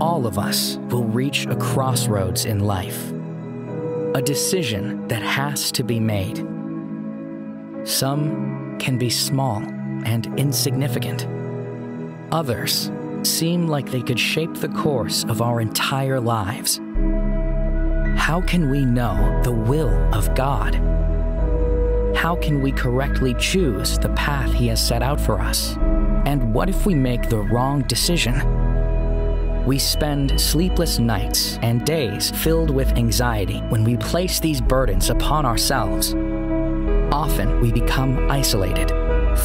All of us will reach a crossroads in life, a decision that has to be made. Some can be small and insignificant. Others seem like they could shape the course of our entire lives. How can we know the will of God? How can we correctly choose the path He has set out for us? And what if we make the wrong decision? We spend sleepless nights and days filled with anxiety when we place these burdens upon ourselves. Often we become isolated,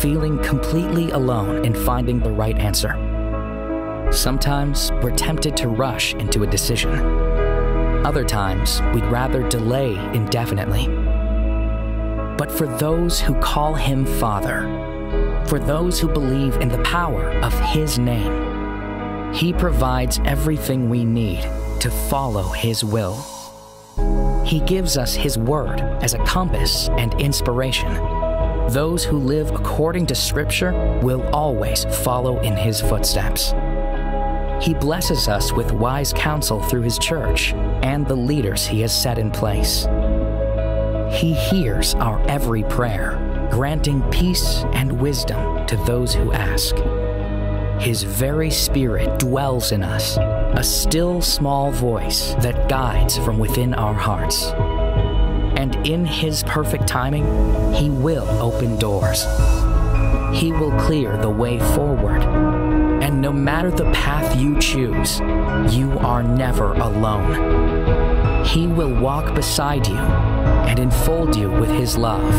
feeling completely alone in finding the right answer. Sometimes we're tempted to rush into a decision. Other times we'd rather delay indefinitely. But for those who call Him Father, for those who believe in the power of His name, He provides everything we need to follow His will. He gives us His word as a compass and inspiration. Those who live according to Scripture will always follow in His footsteps. He blesses us with wise counsel through His church and the leaders He has set in place. He hears our every prayer, granting peace and wisdom to those who ask. His very Spirit dwells in us, a still small voice that guides from within our hearts. And in His perfect timing, He will open doors. He will clear the way forward. And no matter the path you choose, you are never alone. He will walk beside you and enfold you with His love,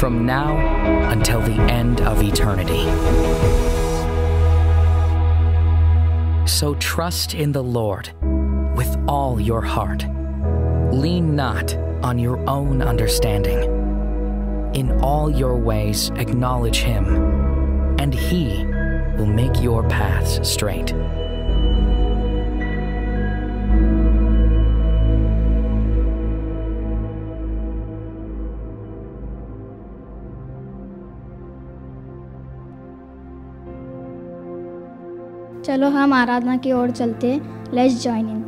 from now until the end of eternity. So trust in the Lord with all your heart. Lean not on your own understanding. In all your ways acknowledge Him, and He will make your paths straight. चलो हम आराधना की ओर चलते हैं। Let's join in.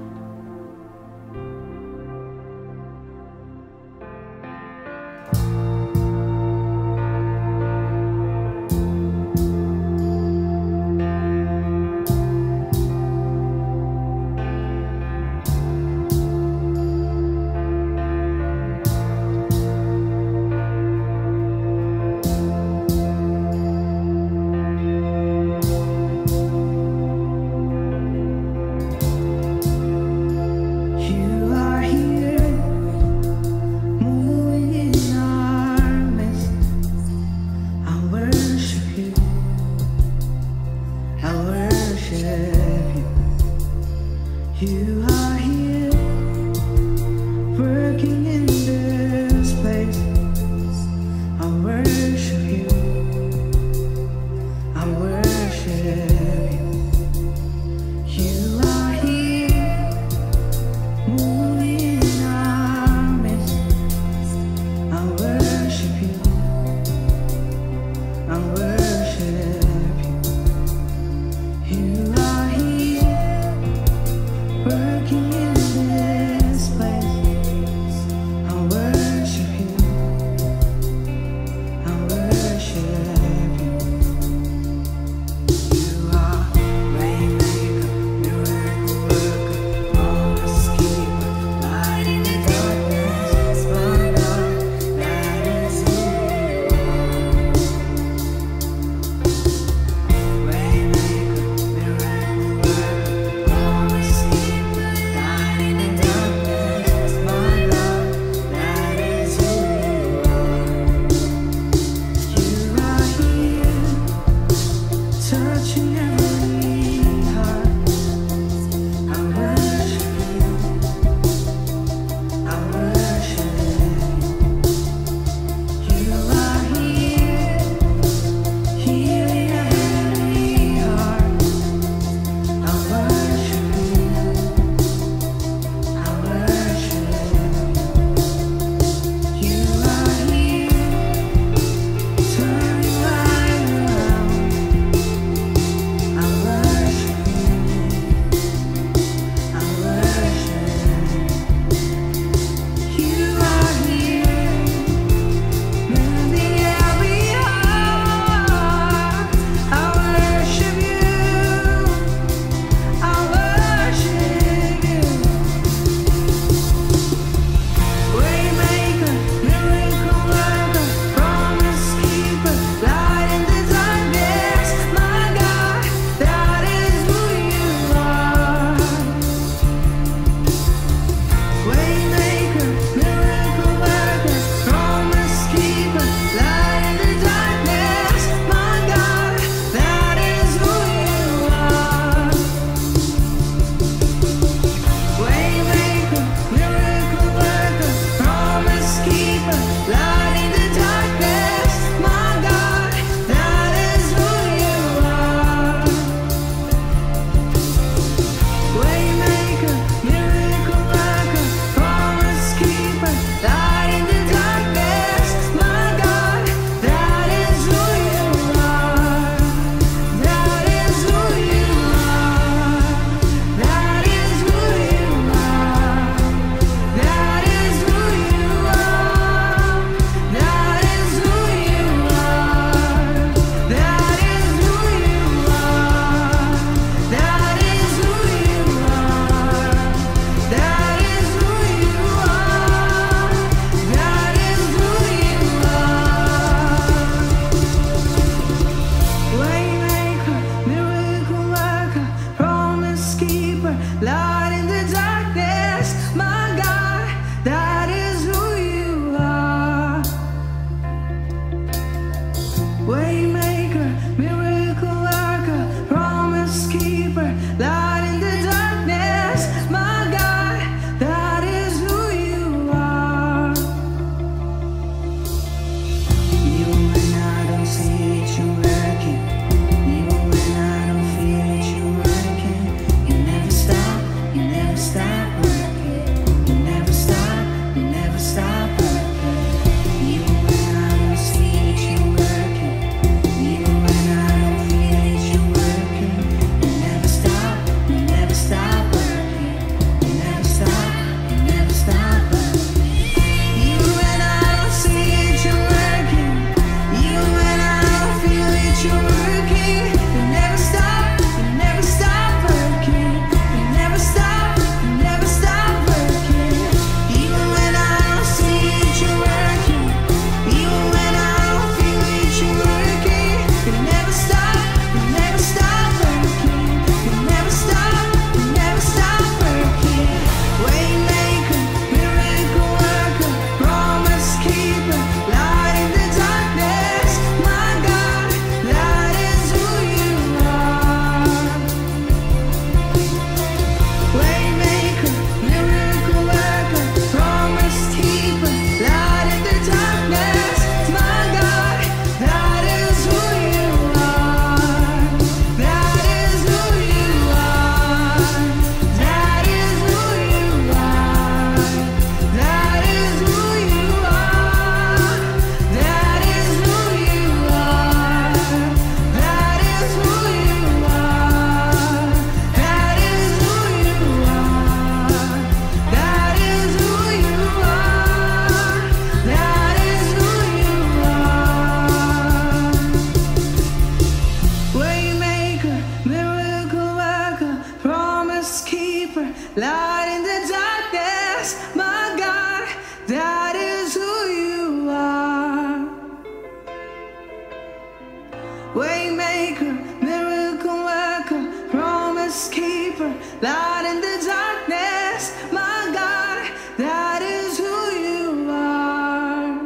Waymaker, miracle worker, promise keeper, light in the darkness, my God, that is who you are.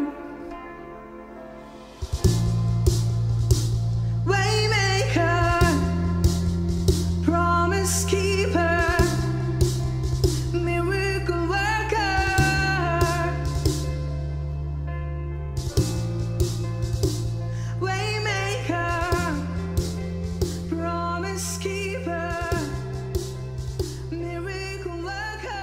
Waymaker, promise keeper, miracle worker. Waymaker, promise keeper, miracle worker.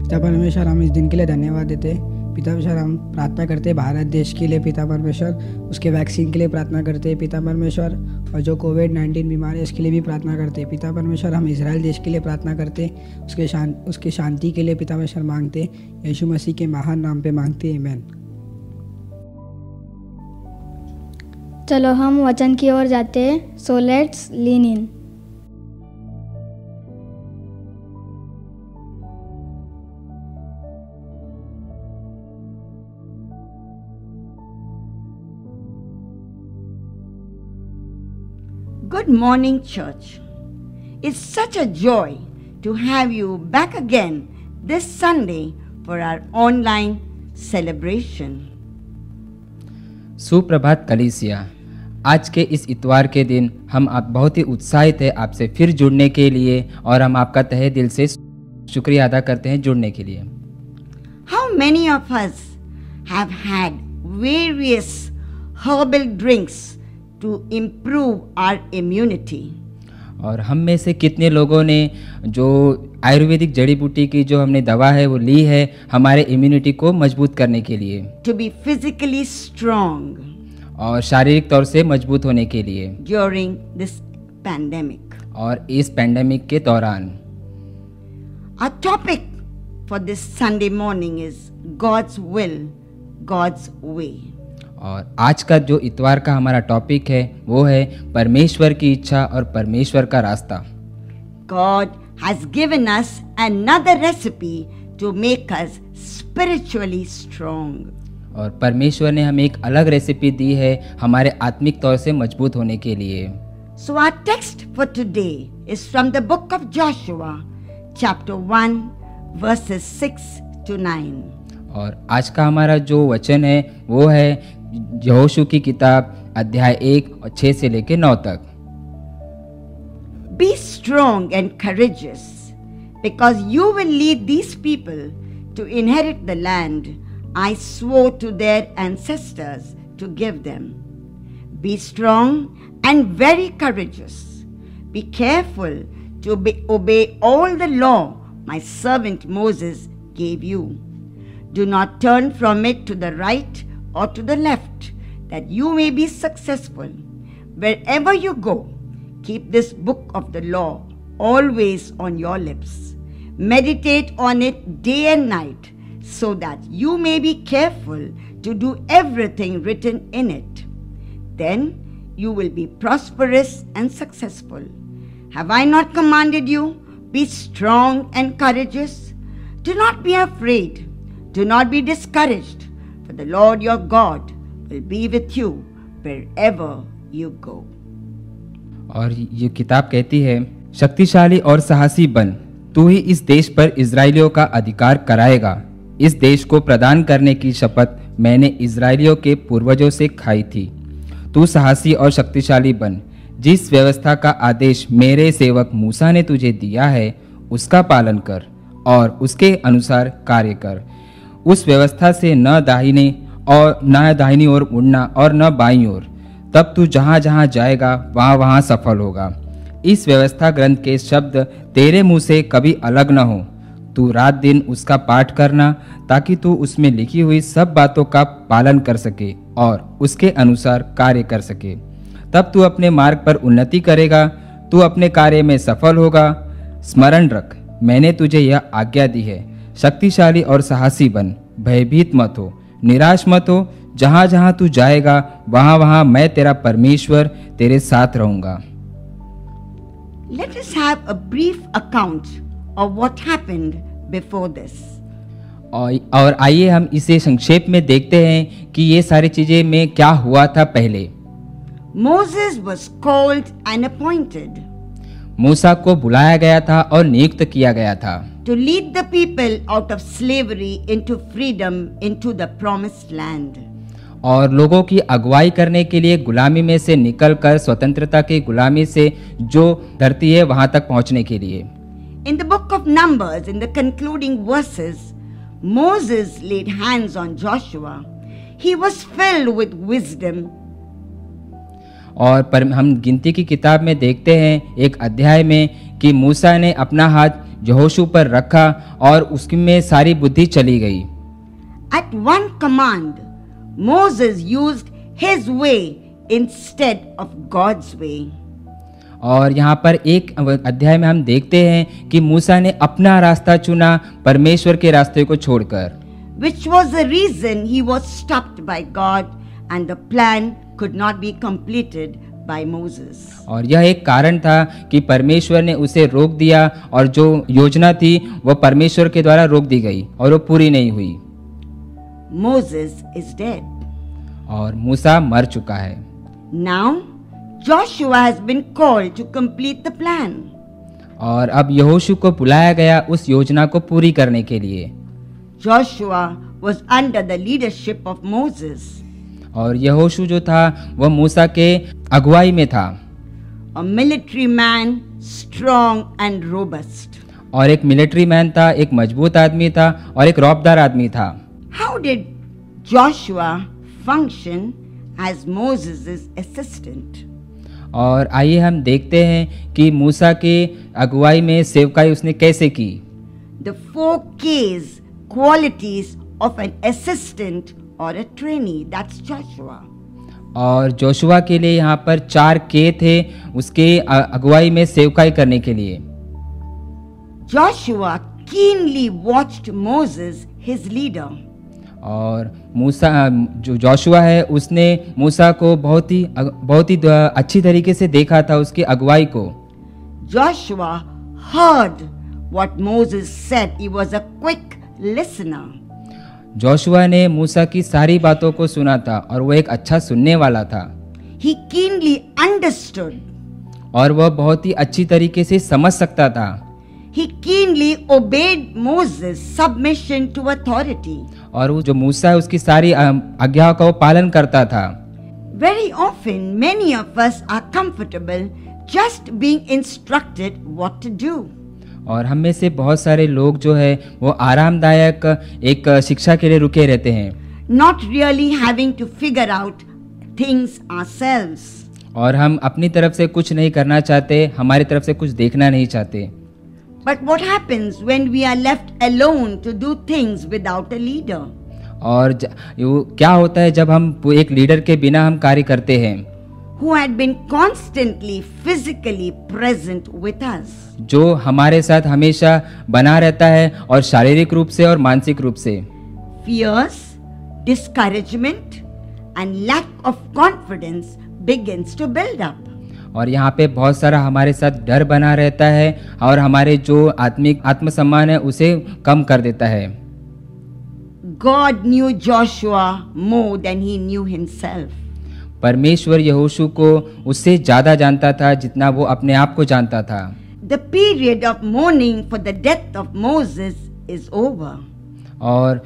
पिता परमेश्वर, हम इस दिन के लिए धन्यवाद देते हैं। पिता परमेश्वर, हम प्रार्थना करते हैं भारत देश के लिए। पिता परमेश्वर, उसके वैक्सीन के लिए प्रार्थना करते हैं। पिता परमेश्वर, और जो कोविड-19 बीमारी है इसके लिए भी प्रार्थना करते हैं। पिता परमेश्वर, हम इजराइल देश के लिए प्रार्थना करते हैं, उसके शांति के लिए पिता परमेश्वर मांगते हैं। यीशु मसीह के महान नाम पे मांगते हैं, आमीन। चलो हम वचन की ओर जाते हैं। So let's lean in. Good morning, church. It's such a joy to have you back again this Sunday for our online celebration. सुप्रभात कलीसिया। आज के इस इतवार के दिन हम आप बहुत ही उत्साहित है आपसे फिर जुड़ने के लिए, और हम आपका तहे दिल से शुक्रिया अदा करते हैं जुड़ने के लिए। How many of us have had various herbal drinks to improve our immunity? और हम में से कितने लोगों ने जो आयुर्वेदिक जड़ी बूटी की जो हमने दवा है वो ली है हमारे इम्यूनिटी को मजबूत करने के लिए, To be physically strong और शारीरिक तौर से मजबूत होने के लिए during this pandemic. और इस पैंडेमिक के दौरान। Our topic for this Sunday morning is God's will, God's way. और आज का जो इतवार का हमारा टॉपिक है वो है परमेश्वर की इच्छा और परमेश्वर का रास्ता। God has given us another recipe to make us spiritually strong. और परमेश्वर ने हमें एक अलग रेसिपी दी है हमारे आत्मिक तौर से मजबूत होने के लिए। So our text for today is from the book of Joshua, chapter 1, verses 6 to 9. और आज का हमारा जो वचन है वो है यहोशू की किताब अध्याय 1 और 6 से लेकर 9 तक। Be strong and courageous, because you will lead these people to inherit the land I swore to their ancestors to give them. Be strong and very courageous. Be careful to obey all the law my servant Moses gave you. Do not turn from it to the right or to the left, that you may be successful. Wherever you go, keep this book of the law always on your lips. Meditate on it day and night, so that you may be careful to do everything written in it. Then you will be prosperous and successful. Have I not commanded you? Be strong and courageous. Do not be afraid. Do not be discouraged, for the Lord your God will be with you wherever you go. और ये किताब कहती है, शक्तिशाली और साहसी बन, तू ही इस देश पर इजराइलियों का अधिकार कराएगा। इस देश को प्रदान करने की शपथ मैंने इजराइलियों के पूर्वजों से खाई थी। तू साहसी और शक्तिशाली बन। जिस व्यवस्था का आदेश मेरे सेवक मूसा ने तुझे दिया है उसका पालन कर और उसके अनुसार कार्य कर। उस व्यवस्था से न दाहिनी ओर मुड़ना और न बाईं ओर, तब तू जहाँ जहाँ जाएगा वहाँ वहाँ सफल होगा। इस व्यवस्था ग्रंथ के शब्द तेरे मुंह से कभी अलग न हो। तू रात दिन उसका पाठ करना, ताकि तू उसमें लिखी हुई सब बातों का पालन कर सके और उसके अनुसार कार्य कर सके। तब तू अपने मार्ग पर उन्नति करेगा, तू अपने कार्य में सफल होगा। स्मरण रख, मैंने तुझे यह आज्ञा दी है, शक्तिशाली और साहसी बन, भयभीत मत हो, निराश मत हो। जहाँ जहाँ तू जाएगा वहाँ वहाँ मैं तेरा परमेश्वर तेरे साथ रहूँगा। Let us have a brief account of what happened before this. और आइए हम इसे संक्षेप में देखते हैं कि ये सारी चीज़ें में क्या हुआ था पहले। Moses was called and appointed मूसा को बुलाया गया था और नियुक्त किया गया था to lead the people out of slavery into freedom into the promised land. और लोगों की अगुवाई करने के लिए गुलामी में से निकलकर स्वतंत्रता की गुलामी से जो धरती है वहां तक पहुंचने के लिए। In the book of Numbers, in the concluding verses, Moses laid hands on Joshua. He was filled with wisdom. और हम गिनती की किताब में देखते हैं एक अध्याय में कि मूसा ने अपना हाथ यहोशू पर रखा और उसमें सारी बुद्धि चली गई। At one command, Moses used his way instead of God's way. और यहाँ पर एक अध्याय में हम देखते हैं कि मूसा ने अपना रास्ता चुना परमेश्वर के रास्ते को छोड़कर, Which was the reason he was stopped by God and the plan could not be completed by Moses. और यह एक कारण था कि परमेश्वर ने उसे रोक दिया और जो योजना थी वह परमेश्वर के द्वारा रोक दी गई और वो पूरी नहीं हुई। Moses is dead. और मूसा मर चुका है। Now, Joshua has been called to complete the plan. और अब यहोशू को बुलाया गया उस योजना को पूरी करने के लिए। Joshua was under the leadership of Moses. और यहोशू जो था वह मूसा के अगुवाई में था। A military man, strong and robust. और एक मिलिट्री मैन था, एक मजबूत आदमी था और एक रौबदार आदमी था। How did Joshua function as Moses' assistant? और आइए हम देखते हैं कि मूसा के अगुवाई में सेवकाई उसने कैसे की। The 4 K's qualities of an assistant or a trainee, that's Joshua. और जोशुआ के लिए यहाँ पर 4 के थे उसके अगुवाई में सेवकाई करने के लिए। Joshua keenly watched Moses, his leader. और मूसा जो जोशुआ है उसने मूसा को बहुत ही अच्छी तरीके से देखा था, उसकी अगुवाई को। Joshua heard what Moses said. He was a quick listener. Joshua ने मूसा की सारी बातों को सुना था और वो एक अच्छा सुनने वाला था। He keenly understood. और वह बहुत ही अच्छी तरीके से समझ सकता था। He keenly obeyed Moses' submission to authority. और वो जो मूसा है उसकी सारी आज्ञाओं का वो पालन करता था। Very often, many of us are comfortable just being instructed what to do. और हम में से बहुत सारे लोग जो है वो आरामदायक एक शिक्षा के लिए रुके रहते हैं, Not really having to figure out things ourselves. और हम अपनी तरफ से कुछ नहीं करना चाहते, हमारी तरफ से कुछ देखना नहीं चाहते। But what happens when we are left alone to do things without a leader? और क्या होता है जब हम एक लीडर के बिना हम कार्य करते हैं, Who had been constantly physically present with us. जो हमारे साथ हमेशा बना रहता है और शारीरिक रूप से और मानसिक रूप से। Fears, discouragement and lack of confidence begins to build up. और यहाँ पे बहुत सारा हमारे साथ डर बना रहता है और हमारे जो आत्मसम्मान है उसे कम कर देता है। God knew Joshua more than he knew himself. परमेश्वर यहोशू को उससे ज्यादा जानता था जितना वो अपने आप को जानता था। The period of mourning for the death of Moses is over. और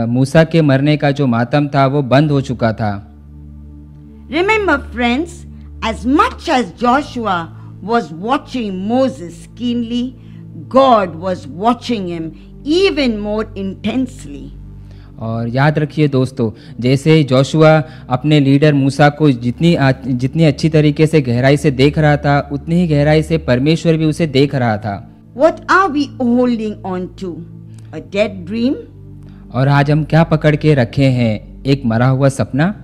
मूसा के मरने का जो मातम था वो बंद हो चुका था। Remember friends, as much as Joshua was watching Moses keenly, God was watching him even more intensely. और याद रखिए दोस्तों, जैसे जोशुआ अपने लीडर मूसा को जितनी अच्छी तरीके से गहराई से देख रहा था, उतनी ही गहराई से परमेश्वर भी उसे देख रहा था। What are we holding on to? A dead dream? और आज हम क्या पकड़ के रखे हैं? एक मरा हुआ सपना,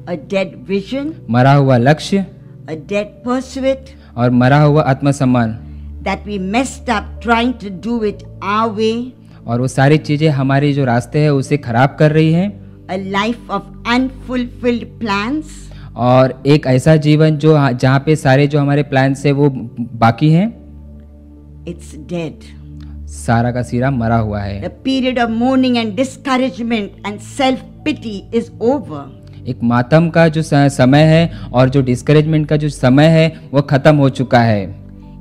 A dead vision? मरा हुआ लक्ष्य A dead pursuit? और मरा हुआ आत्मसम्मान, That we messed up trying to do it our way? और वो सारी चीजें हमारी जो रास्ते हैं उसे खराब कर रही हैं। a life of unfulfilled plans, और एक ऐसा जीवन जो जहाँ पे सारे जो हमारे प्लान्स है वो बाकी हैं, it's dead. सारा का सीरा मरा हुआ है। The period of mourning and discouragement and self-pity is over. एक मातम का जो समय है और जो डिस्करेजमेंट का जो समय है वो खत्म हो चुका है।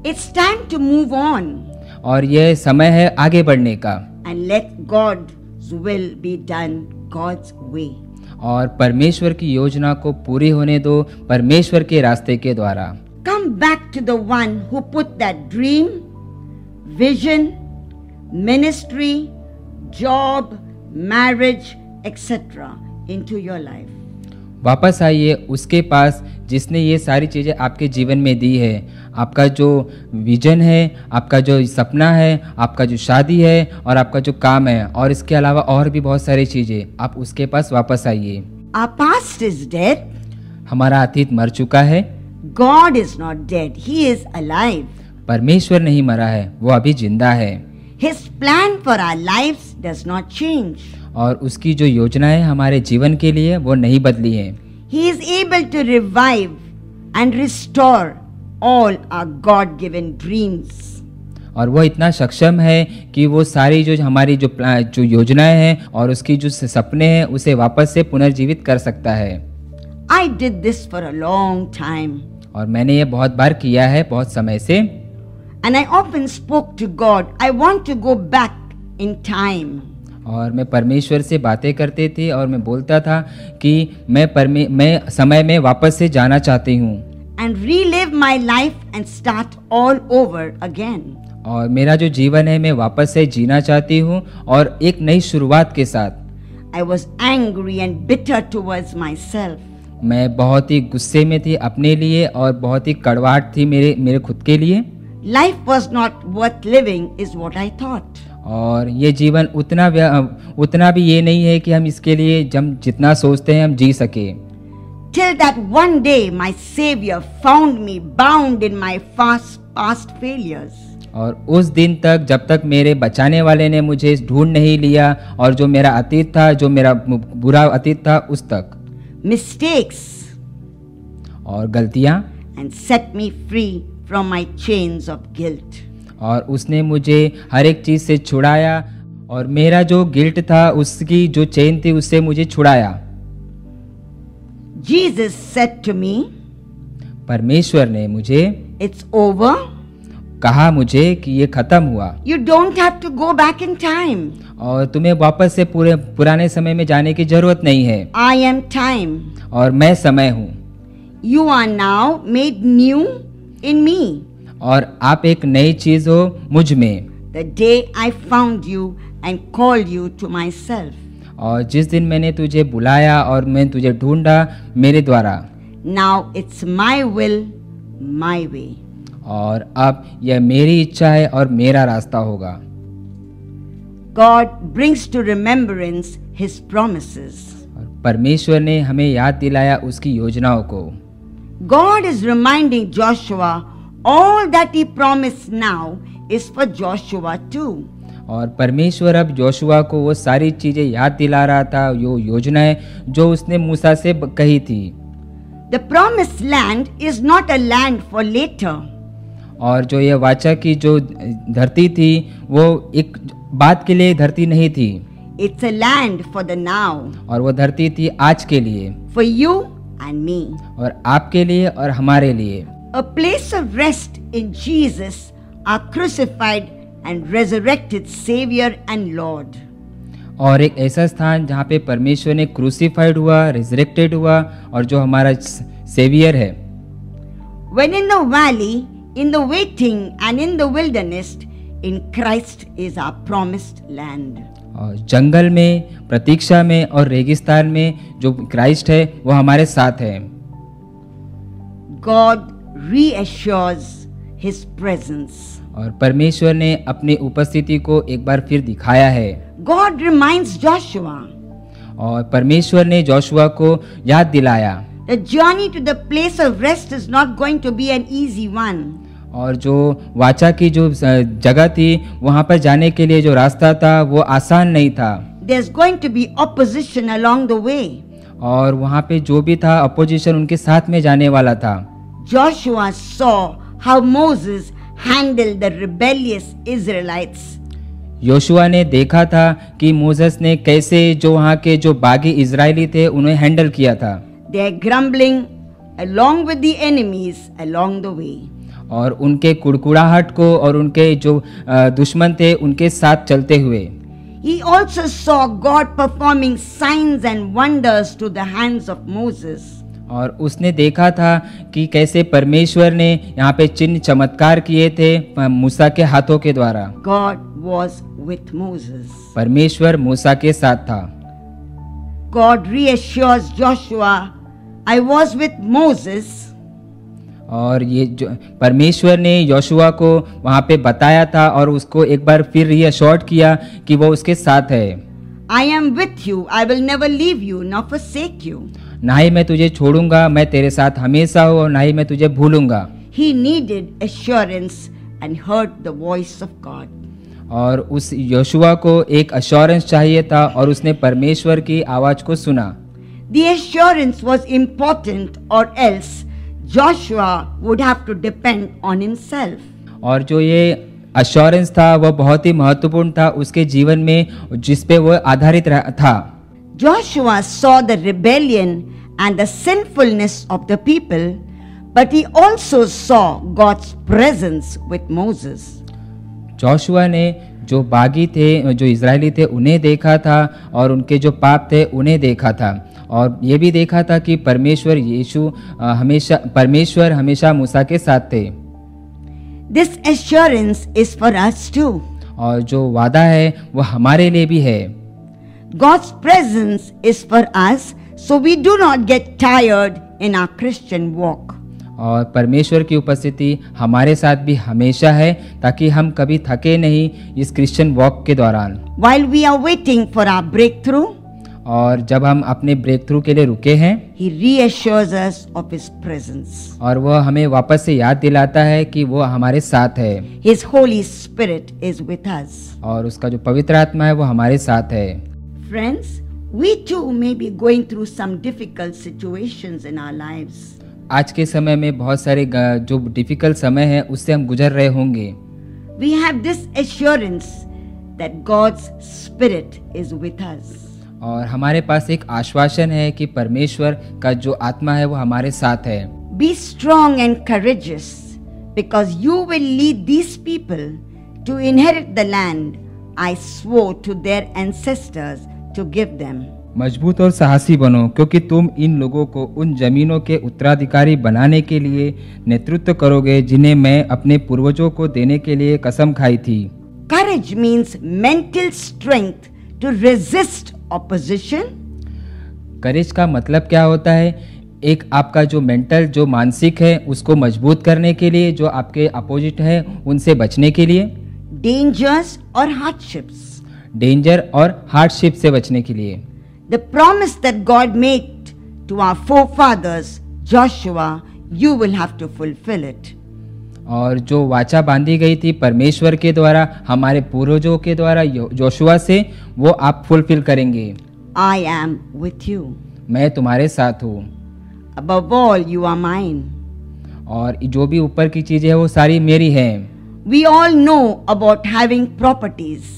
It's time to move on और ये समय है आगे बढ़ने का, and let God's will be done God's way. और परमेश्वर की योजना को पूरी होने दो परमेश्वर के रास्ते के द्वारा। Come back to the one who put that dream, vision, ministry, job, marriage, etc. into your life. वापस आइए उसके पास जिसने ये सारी चीज़ें आपके जीवन में दी है। आपका जो विजन है, आपका जो सपना है, आपका जो शादी है और आपका जो काम है, और इसके अलावा और भी बहुत सारी चीज़ें, आप उसके पास वापस आइए। Our past is dead. हमारा अतीत मर चुका है। God is not dead. He is alive. परमेश्वर नहीं मरा है, वो अभी जिंदा है। His plan for our lives does not change. और उसकी जो योजना है हमारे जीवन के लिए वो नहीं बदली है। He is able to revive and restore all our God-given dreams. और वो इतना सक्षम है कि वो सारी जो हमारी जो योजनाएं हैं और उसकी जो सपने हैं उसे वापस से पुनर्जीवित कर सकता है। I did this for a long time. और मैंने ये बहुत बार किया है, बहुत समय से। And I often spoke to God, I want to go back in time. और मैं परमेश्वर से बातें करते थे और मैं बोलता था कि मैं समय में वापस से जाना चाहती हूँ। And relive my life and start all over again. और मेरा जो जीवन है मैं वापस से जीना चाहती हूँ और एक नई शुरुआत के साथ। I was angry and bitter towards myself. मैं बहुत ही गुस्से में थी अपने लिए और बहुत ही कड़वाहट थी मेरे खुद के लिए। Life was not worth living is what I thought. और ये जीवन उतना भी ये नहीं है कि हम इसके लिए जितना सोचते हैं हम जी सके। Till that one day my Savior found me bound in my past failures. और उस दिन तक जब तक मेरे बचाने वाले ने मुझे ढूंढ नहीं लिया और जो मेरा अतीत था, जो मेरा बुरा अतीत था, उस तक mistakes और गलतियां, and set me free from my chains of guilt. और उसने मुझे हर एक चीज से छुड़ाया और मेरा जो गिल्ट था उसकी जो चेन थी उससे मुझे छुड़ाया। Jesus said to me, परमेश्वर ने मुझे it's over. कहा मुझे कि ये खत्म हुआ। You don't have to go back in time. और तुम्हें वापस से पुराने समय में जाने की जरूरत नहीं है। I am time. और मैं समय हूँ। You are now made new in me. और आप एक नई चीज हो मुझ में। The day I found you and called you to myself. और जिस दिन मैंने तुझे बुलाया और मैं तुझे ढूंढा मेरे द्वारा। Now it's my will, my way. और अब यह मेरी इच्छा है और मेरा रास्ता होगा। God brings to remembrance His promises. और परमेश्वर ने हमें याद दिलाया उसकी योजनाओं को। God is reminding Joshua all that He promised now is for Joshua too. और परमेश्वर अब जोशुआ को वो सारी चीजें याद दिला रहा था, यो योजनाएं जो उसने मूसा से कही थी। The promised land is not a land for later. और जो ये वाचा की जो धरती थी वो एक बात के लिए धरती नहीं थी। It's a land for the now. और वो धरती थी आज के लिए। For you and me. और आपके लिए और हमारे लिए। A place of rest in Jesus, our crucified and resurrected Savior and Lord. और एक ऐसा स्थान जहाँ पे परमेश्वर ने क्रूसिफाइड हुआ, रिजरेक्टेड हुआ और जो हमारा सेवियर है। When in the valley, in the waiting and in the wilderness, in Christ is our promised land. और जंगल में, प्रतीक्षा में और रेगिस्तान में जो क्राइस्ट है वो हमारे साथ है। God reassures His presence. और परमेश्वर ने अपनी उपस्थिति को एक बार फिर दिखाया है। God reminds Joshua. और परमेश्वर ने जोशुआ को याद दिलाया। The journey to the place of rest is not going to be an easy one. और जो वाचा की जो जगह थी वहाँ पर जाने के लिए जो रास्ता था वो आसान नहीं था। there's going to be opposition along the way. और वहाँ पे जो भी था अपोजिशन उनके साथ में जाने वाला था। Joshua saw how Moses handled the rebellious Israelites. Joshua ने देखा था कि मोसेस ने कैसे जो वहाँ के जो बागी इजरायली थे उन्हें हैंडल किया था। They are grumbling along with the enemies along the way. और उनके कुड़कुड़ाहट को और उनके जो दुश्मन थे उनके साथ चलते हुए। He also saw God performing signs and wonders to the hands of Moses. और उसने देखा था कि कैसे परमेश्वर ने यहाँ पे चिन्ह चमत्कार किए थे मूसा के हाथों के द्वारा। God was with Moses. परमेश्वर मूसा के साथ था। God reassures Joshua, I was with Moses. और ये जो परमेश्वर ने योशुआ को वहाँ पे बताया था और उसको एक बार फिर रीअश्योर्ड किया कि वो उसके साथ है। I am with you, I will never leave you nor forsake you. ना ही मैं तुझे छोड़ूंगा, मैं तेरे साथ हमेशा हूँ और ना ही मैं तुझे भूलूंगा। He needed assurance and heard the voice of God. और उस योशुआ को एक अश्योरेंस चाहिए था और उसने परमेश्वर की आवाज को सुना। The assurance was important or else Joshua would have to depend on himself. और जो ये अश्योरेंस था वह बहुत ही महत्वपूर्ण था उसके जीवन में जिस पे वह आधारित था। Joshua saw the rebellion and the sinfulness of the people, but he also saw God's presence with Moses. Joshua ने जो बागी थे जो इजरायली थे उन्हें देखा था और उनके जो पाप थे उन्हें देखा था और ये भी देखा था कि परमेश्वर हमेशा मूसा के साथ थे। This assurance is for us too. और जो वादा है वो हमारे लिए भी है। God's presence is for us so we do not get tired in our Christian walk. और परमेश्वर की उपस्थिति हमारे साथ भी हमेशा है ताकि हम कभी थके नहीं इस क्रिश्चियन वॉक के दौरान। While we are waiting for our breakthrough, और जब हम अपने ब्रेक थ्रू के लिए रुके हैं, He reassures us of His presence. और वह हमें वापस से याद दिलाता है कि वो हमारे साथ है। His Holy Spirit is with us. और उसका जो पवित्र आत्मा है वो हमारे साथ है। Friends, we too may be going through some difficult situations in our lives. आज के समय में बहुत सारे जो डिफिकल्ट समय है उससे हम गुजर रहे होंगे। We have this assurance that God's Spirit is with us. और हमारे पास एक आश्वासन है कि परमेश्वर का जो आत्मा है वो हमारे साथ है। Be strong and courageous, because you will lead these people to inherit the land I swore to their ancestors to give them. मजबूत और साहसी बनो क्योंकि तुम इन लोगों को उन जमीनों के उत्तराधिकारी बनाने के लिए नेतृत्व करोगे जिन्हें मैं अपने पूर्वजों को देने के लिए कसम खाई थी। Courage means mental strength to resist opposition. करेज का मतलब क्या होता है? एक आपका जो मेंटल जो मानसिक है उसको मजबूत करने के लिए, जो आपके अपोजिट है उनसे बचने के लिए, Dangers or hardships. डेंजर और हार्डशिप से बचने के लिए। The promise that God made to our forefathers, Joshua, you will have to fulfill it. और जो वाचा बांधी गई थी परमेश्वर के द्वारा हमारे पूर्वजों के द्वारा जोशुआ से, वो आप फुलफिल करेंगे। I am with you. मैं तुम्हारे साथ हूँ। Above all, you are mine. और जो भी ऊपर की चीजें हैं वो सारी मेरी हैं। We all know about having properties.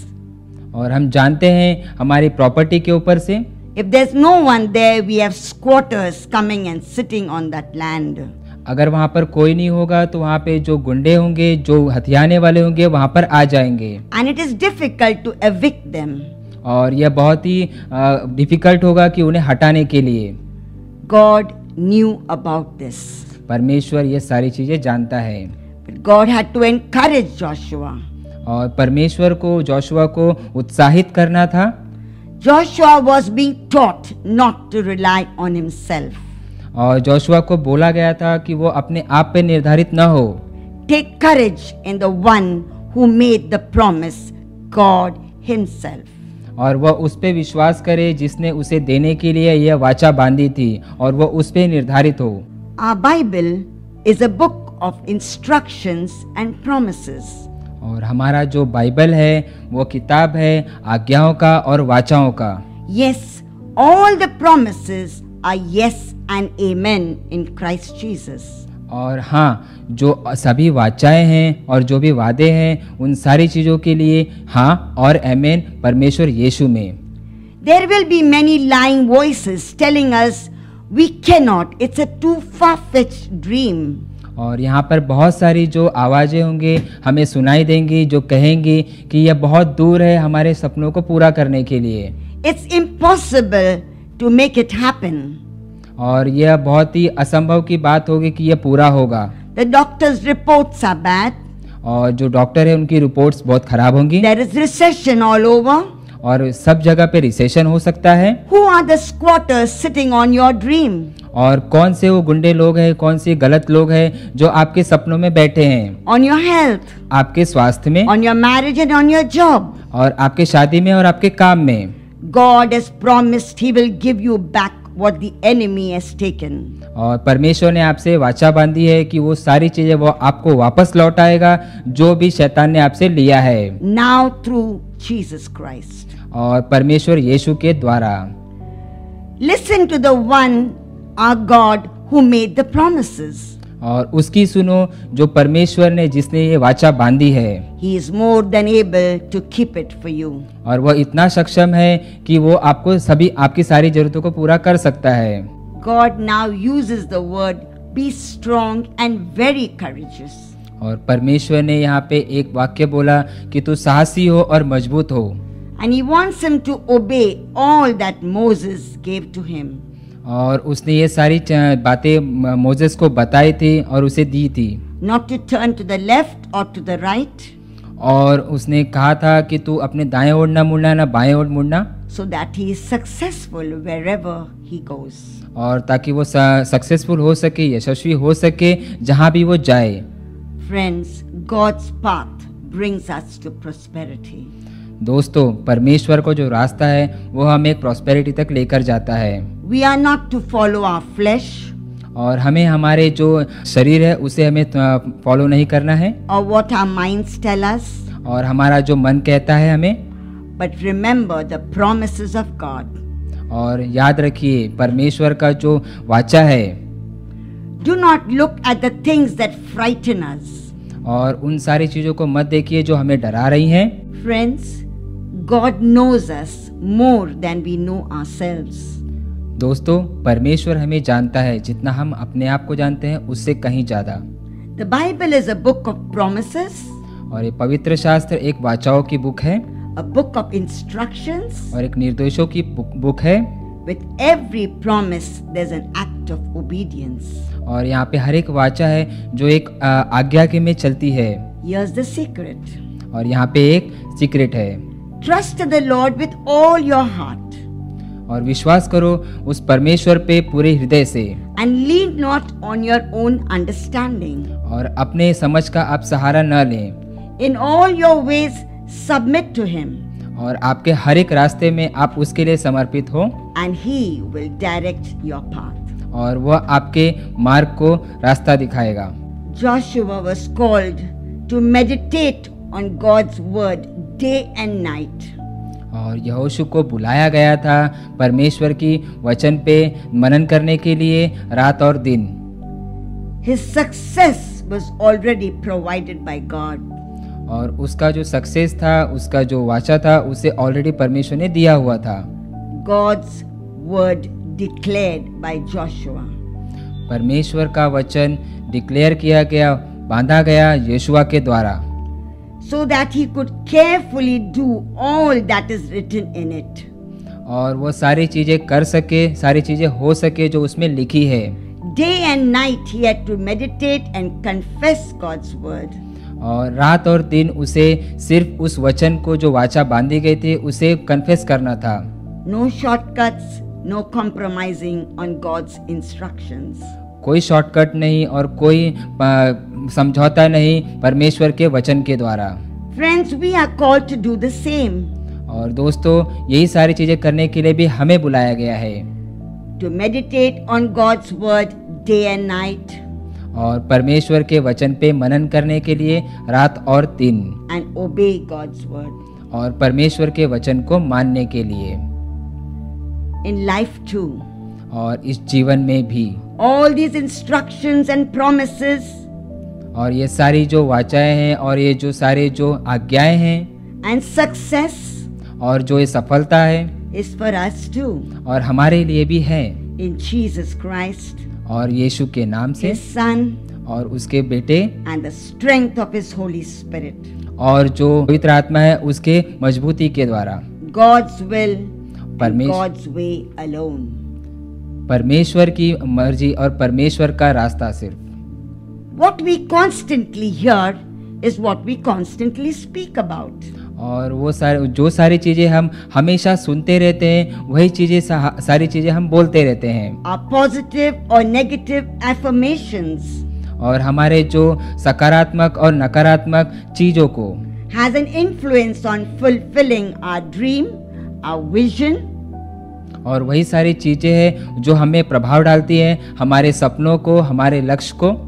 और हम जानते हैं हमारी प्रॉपर्टी के ऊपर से, If there's no one there, we have squatters coming and sitting on that land. अगर वहाँ पर कोई नहीं होगा तो वहाँ पे जो गुंडे होंगे, जो हथियाने वाले होंगे, वहाँ पर आ जाएंगे। And it is difficult to evict them. और यह बहुत ही डिफिकल्ट होगा कि उन्हें हटाने के लिए। God knew about this. परमेश्वर ये सारी चीजें जानता है। But God had to encourage Joshua. और परमेश्वर को जोशुआ को उत्साहित करना था। Joshua was being taught not to rely on himself. और जोशुआ को बोला गया था कि वो अपने आप पे निर्धारित न हो। Take courage in the one who made the promise, God himself. और वह उस पे विश्वास करे जिसने उसे देने के लिए यह वाचा बांधी थी और वह उस पे निर्धारित हो। Our Bible is a book of instructions and promises. और हमारा जो बाइबल है वो किताब है आज्ञाओं का और वाचाओं का। Yes, all the promises are yes and amen in Christ Jesus. और हाँ, जो सभी वाचाएं हैं और जो भी वादे हैं उन सारी चीज़ों के लिए हाँ और आमेन परमेश्वर यीशु में। There will be many lying voices telling us we cannot, it's a too far-fetched dream. और यहाँ पर बहुत सारी जो आवाज़ें होंगी हमें सुनाई देंगी जो कहेंगी कि यह बहुत दूर है हमारे सपनों को पूरा करने के लिए। It's impossible to make it happen. और यह बहुत ही असंभव की बात होगी कि यह पूरा होगा। The doctor's reports are bad. और जो डॉक्टर है उनकी रिपोर्ट्स बहुत खराब होंगी। There is recession all over. और सब जगह पे रिसेशन हो सकता है। Who are the squatters sitting on your dream? और कौन से वो गुंडे लोग हैं, कौन से गलत लोग हैं जो आपके सपनों में बैठे हैं? On your health, आपके स्वास्थ्य में, on your marriage and on your job. और आपके शादी में और आपके काम में। God has promised He will give you back what the enemy has taken. और परमेश्वर ने आपसे वाचा बांधी है कि वो सारी चीजें वो आपको वापस लौटाएगा जो भी शैतान ने आपसे लिया है। Now through Jesus Christ. और परमेश्वर यीशु के द्वारा। Listen to the one, our God, who made the promises. और उसकी सुनो जो परमेश्वर ने जिसने ये वाचा बांधी है। He is more than able to keep it for you. और वह इतना सक्षम है कि वो आपको सभी आपकी सारी जरूरतों को पूरा कर सकता है। God now uses the word be strong and very courageous. और परमेश्वर ने यहाँ पे एक वाक्य बोला कि तू साहसी हो और मजबूत हो। And He wants him to obey all that Moses gave to him. और उसने ये सारी बातें मोजेस को बताई थी और उसे दी थी। Not to turn to the left or to the right. और उसने कहा था कि तू अपने दाएं ओर न मुड़ना न बाएं ओर मुड़ना। So that he is successful wherever he goes. और ताकि वो सक्सेसफुल हो सके, यशस्वी हो सके जहाँ भी वो जाए। Friends, God's path brings us to prosperity. दोस्तों, परमेश्वर को जो रास्ता है वो हमें प्रॉस्पेरिटी तक लेकर जाता है। We are not to follow our flesh. और हमें हमारे जो शरीर है उसे हमें फॉलो नहीं करना है। Or what our minds tell us. और हमारा जो मन कहता है हमें। But remember the promises of God. और याद रखिए परमेश्वर का जो वाचा है। Do not look at the things that frighten us. और उन सारी चीजों को मत देखिए जो हमें डरा रही हैं। Friends, God knows us more than we know ourselves. दोस्तों, परमेश्वर हमें जानता है जितना हम अपने आप को जानते हैं उससे कहीं ज्यादा। The Bible is a book of promises. और ये पवित्र शास्त्र एक वाचाओं की बुक है। A book of instructions. और एक निर्देशों की बुक है। With every promise, there's an act of obedience. और यहाँ पे हर एक वाचा है जो एक आज्ञा के में चलती है। Here's the secret. और यहाँ पे एक सीक्रेट है। Trust the Lord with all your heart. और विश्वास करो उस परमेश्वर पे पूरे हृदय से। And lean not on your own understanding. और अपने समझ का आप सहारा न लें। In all your ways submit to Him. और आपके हर एक रास्ते में आप उसके लिए समर्पित हो। And He will direct your path. और वह आपके मार्ग को रास्ता दिखाएगा। Joshua was called to meditate on God's word day and night. और यहोशू को बुलाया गया था परमेश्वर की वचन पे मनन करने के लिए रात और दिन। His success was already provided by God. और उसका जो सक्सेस था, उसका जो वाचा था, उसे ऑलरेडी परमेश्वर ने दिया हुआ था। God's word declared by Joshua. परमेश्वर का वचन डिक्लेयर किया गया, बांधा गया यहोशू के द्वारा। So that he could carefully do all that is written in it. और वो सारी चीजें कर सके, सारी चीजें हो सके जो उसमें लिखी है। Day and night he had to meditate and confess God's word. और रात और दिन उसे सिर्फ उस वचन को जो वाचा बांधी गई थी उसे कन्फेस करना था। No shortcuts, no compromising on God's instructions. कोई शॉर्टकट नहीं और कोई समझौता नहीं परमेश्वर के वचन के द्वारा। Friends, we are called to do the same. और दोस्तों, यही सारी चीजें करने के लिए भी हमें बुलाया गया है। To meditate on God's word day and night. और परमेश्वर के वचन पे मनन करने के लिए रात और दिन, and obey God's word. और परमेश्वर के वचन को मानने के लिए, In life too, और इस जीवन में भी। all these instructions and promises और ये सारी जो वाचाएं हैं और ये जो सारे जो आज्ञाएं हैं and success और जो ये सफलता है is for us too. और हमारे लिए भी है, In Jesus Christ, और यीशु के नाम से His Son, और उसके बेटे and the strength of His Holy Spirit. और जो पवित्र आत्मा है उसके मजबूती के द्वारा। God's will and Paramesh- God's way alone. परमेश्वर की मर्जी और परमेश्वर का रास्ता सिर्फ। What we constantly hear is what we constantly speak about. और वो जो सारी चीजें हम हमेशा सुनते रहते हैं वही चीजें सारी चीजें हम बोलते रहते हैं। Our positive or negative affirmations और हमारे जो सकारात्मक और नकारात्मक चीजों को has an influence on fulfilling our dream, our vision, और वही सारी चीजें हैं जो हमें प्रभाव डालती हैं हमारे सपनों को, हमारे लक्ष्य को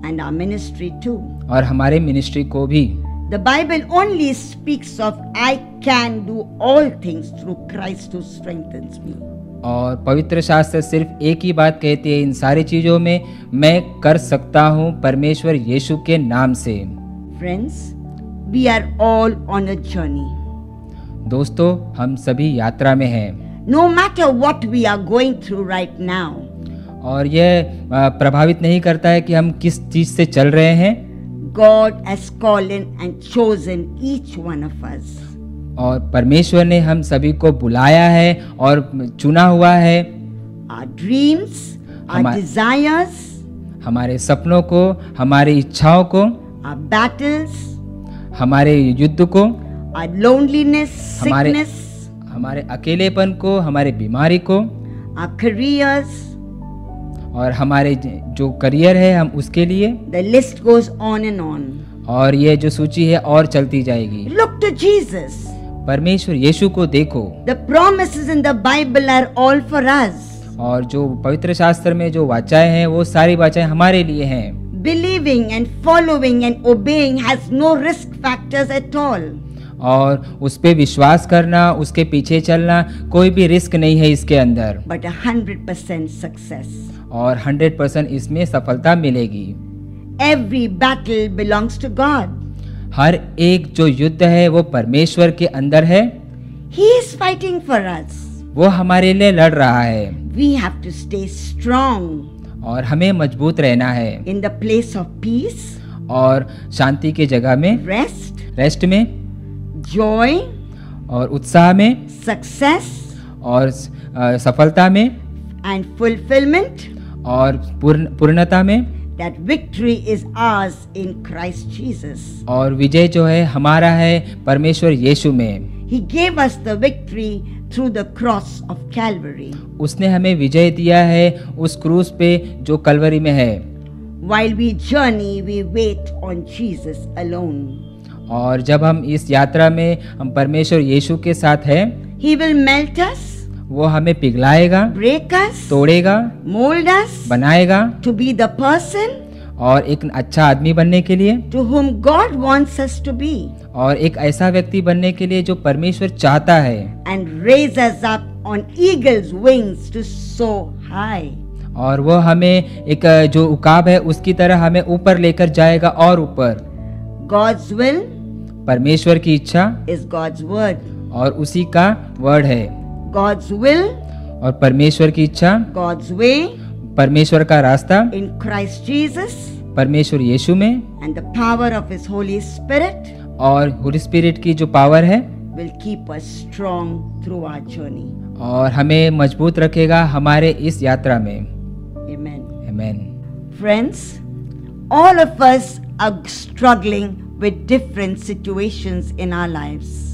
and our ministry too. और हमारे मिनिस्ट्री को भी। The Bible only speaks of I can do all things through Christ who strengthens me. और पवित्र शास्त्र सिर्फ एक ही बात कहती है इन सारी चीजों में, मैं कर सकता हूँ परमेश्वर यीशु के नाम से। Friends, we are all on a journey. दोस्तों, हम सभी यात्रा में हैं No matter what we are going through right now, और यह प्रभावित नहीं करता है कि हम किस चीज से चल रहे हैं। God has called and chosen each one of us. और परमेश्वर ने हम सभी को बुलाया है और चुना हुआ है। Our dreams, our हमा- desires, हमारे सपनों को, हमारी इच्छाओं को, our battles, हमारे युद्ध को, our loneliness, हमारे sickness, हमारे अकेलेपन को, हमारे बीमारी को, our careers. और हमारे जो करियर है हम उसके लिए। The list goes on and on. और ये जो सूची है और चलती जाएगी। Look to Jesus. परमेश्वर यीशु को देखो। The promises in the Bible are all for us. और जो पवित्र शास्त्र में जो वाचाएं हैं वो सारी वाचाएं हमारे लिए हैं। Believing and following and obeying has no risk factors at all. और उस पे विश्वास करना, उसके पीछे चलना, कोई भी रिस्क नहीं है इसके अंदर। But 100% success. और 100% इसमें सफलता मिलेगी। Every battle belongs to God. हर एक जो युद्ध है वो परमेश्वर के अंदर है। He is fighting for us. वो हमारे लिए लड़ रहा है। We have to stay strong और हमें मजबूत रहना है। in the place of peace, और शांति की जगह में, rest, रेस्ट में, joy, और उत्साह में, success, और सफलता में, and fulfillment. और पूर्णता में। That victory is ours in Christ Jesus. और विजय जो है हमारा है परमेश्वर यीशु में। He gave us the victory through the cross of Calvary. उसने हमें विजय दिया है उस क्रूस पे जो कलवरी में है। While we journey, we wait on Jesus alone. और जब हम इस यात्रा में हम परमेश्वर यीशु के साथ हैं, He will melt us, वो हमें पिघलाएगा, break us, तोड़ेगा, mold us बनाएगा, to be the person और एक अच्छा आदमी बनने के लिए, to whom God wants us to be, और एक ऐसा व्यक्ति बनने के लिए जो परमेश्वर चाहता है, and raise us up on eagle's wings to soar high. और वो हमें एक जो उकाब है उसकी तरह हमें ऊपर लेकर जाएगा और ऊपर। God's will परमेश्वर की इच्छा is God's word. और उसी का वर्ड है। God's will, और परमेश्वर की इच्छा, God's way परमेश्वर का रास्ता in Christ Jesus, परमेश्वर यीशु में, and the power of His Holy Spirit और होली स्पिरिट की जो पावर है will keep us strong through our journey. और हमें मजबूत रखेगा हमारे इस यात्रा में। Amen. आमीन। Friends, all of us are struggling with different situations in our lives.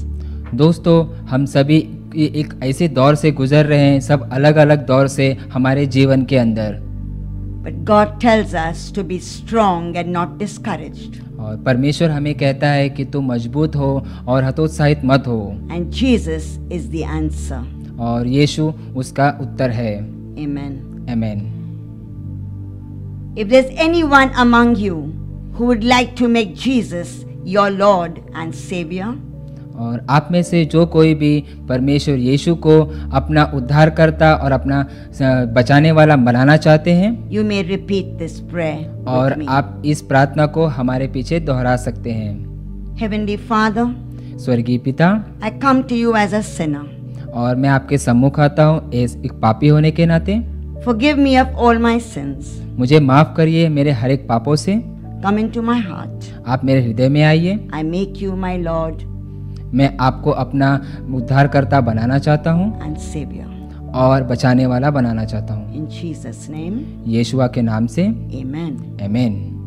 दोस्तों, हम सभी एक ऐसे दौर से गुजर रहे हैं, सब अलग अलग दौर से हमारे जीवन के अंदर। But God tells us to be strong and not discouraged. और परमेश्वर हमें कहता है कि तुम मजबूत हो और हतोत्साहित मत हो। And Jesus is the answer. और यीशु उसका उत्तर है। Amen. आमीन। If there's anyone among you who would like to make Jesus your Lord and Savior, और आप में से जो कोई भी परमेश्वर यीशु को अपना उद्धारकर्ता और अपना बचाने वाला बनाना चाहते हैं, you may repeat this prayer और with me. आप इस प्रार्थना को हमारे पीछे दोहरा सकते हैं। Heavenly Father, स्वर्गीय पिता, I come to you as a sinner. और मैं आपके सम्मुख आता हूँ एक पापी होने के नाते। Forgive me of all my sins. मुझे माफ करिए मेरे हर एक पापों से। Come into my heart. आप मेरे हृदय में आइए। I make you my Lord मैं आपको अपना उद्धारकर्ता बनाना चाहता हूँ and Savior. और बचाने वाला बनाना चाहता हूँ। In Jesus' name, यीशुआ के नाम से amen. आमीन।